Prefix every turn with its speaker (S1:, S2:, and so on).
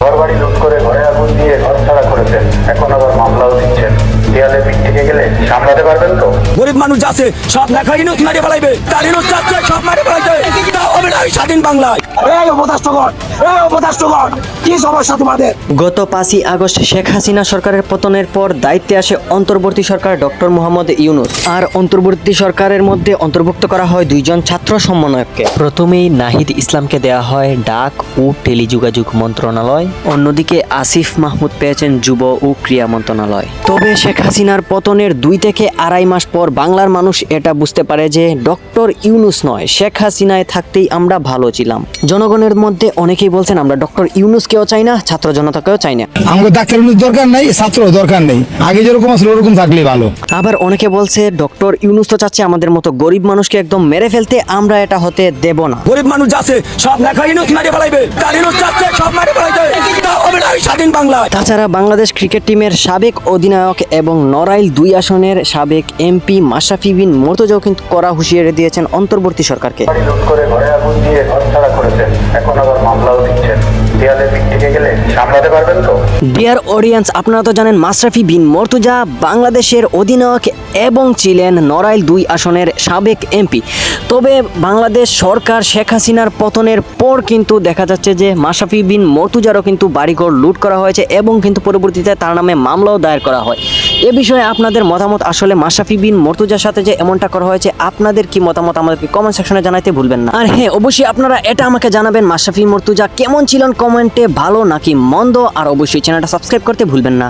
S1: ঘরবাড়ি লুট করে ঘরে আগুন দিয়ে ঘর ছাড়া করেছেন, এখন আবার মামলাও দিচ্ছেন। দেয়ালে পিঠ থেকে গেলে সামলাতে পারবেন তো?
S2: গরিব মানুষ আছে সব লেখাই নোট মারে ফেলাইবে, তার নোট চাচ্ছে সব মারে ফেলাইবে, তাও হবে না এই স্বাধীন বাংলায়। কি সমস্যা তোমাদের?
S3: গত 5ই আগস্ট শেখ হাসিনা সরকারের পতনের পর দায়িত্বে আসে অন্তর্বর্তী সরকার ডক্টর মোহাম্মদ ইউনূস। আর অন্তর্বর্তী সরকারের মধ্যে অন্তর্ভুক্ত করা হয় 2 জন ছাত্র সমন্বয়ককে। প্রথমেই নাহিদ ইসলামকে দেওয়া হয় ডাক ও টেলিযোগাযোগ মন্ত্রণালয়, অন্যদিকে আসিফ মাহমুদ পেয়েছেন যুব ও ক্রীড়া মন্ত্রণালয়। তবে শেখ হাসিনার পতনের 2 থেকে 2.5 মাস পর বাংলার মানুষ এটা বুঝতে পারে যে ডক্টর ইউনূস নয়, শেখ হাসিনায় থাকতেই আমরা ভালো ছিলাম। জনগণের মধ্যে অনেকেই বলছেন আমরা ডক্টর ইউনূসকেও চাই না, ছাত্র জনতাকেও চাই না।
S4: আমাকে ডাক্তার দরকার নাই, ছাত্র দরকার নেই, আগে যেরকম আসলে ওরকম থাকলেই ভালো।
S3: আবার অনেকে বলছে ডক্টর ইউনূস তো চাচ্ছে আমাদের মতো গরিব মানুষকে একদম মেরে ফেলতে, আমরা এটা হতে দেব না।
S2: গরিব মানুষ আছে সব লেখাই নোট মারে ফেলাইবে, তার নোট চাচ্ছে সব মারে ফেলাইবে, তাও হবে না এই স্বাধীন বাংলায়।
S3: তাছাড়া বাংলাদেশ ক্রিকেট টিমের সাবেক অধিনায়ক এবং নড়াইল 2 আসনের সাবেক এমপি মাশরাফি বিন মুর্তজাও কিন্তু কড়া হুঁশিয়ারি দিয়েছেন অন্তর্বর্তী সরকারকে।
S1: বাড়ি লুট করে ঘরে আগুন দিয়ে ঘর ছাড়া করেছেন, এখন আবার মামলাও দিচ্ছেন। দেয়ালে পিঠ থেকে গেলে সামলাতে পারবেন তো?
S3: ডিয়ার অডিয়েন্স, আপনারা তো জানেন মাশরাফি বিন মুর্তজা বাংলাদেশের অধিনায়ক এবং ছিলেন নড়াইল 2 আসনের সাবেক এমপি। তবে বাংলাদেশ সরকার শেখ হাসিনার পতনের পর কিন্তু দেখা যাচ্ছে যে মাশরাফি বিন মুর্তজারও কিন্তু বাড়িঘর লুট করা হয়েছে এবং কিন্তু পরবর্তীতে তার নামে মামলাও দায়ের করা হয়। এ বিষয়ে আপনাদের মতামত, আসলে মাশরাফি বিন মুর্তজার সাথে যে এমনটা করা হয়েছে আপনাদের কি মতামত আমাদেরকে কমেন্ট সেকশনে জানাতে ভুলবেন না। আর হ্যাঁ, অবশ্যই আপনারা এটা আমাকে জানাবেন মাশরাফি মুর্তজা কেমন ছিলেন, কমেন্টে ভালো নাকি মন্দ, আর অবশ্যই চ্যানেলটা সাবস্ক্রাইব করতে ভুলবেন না।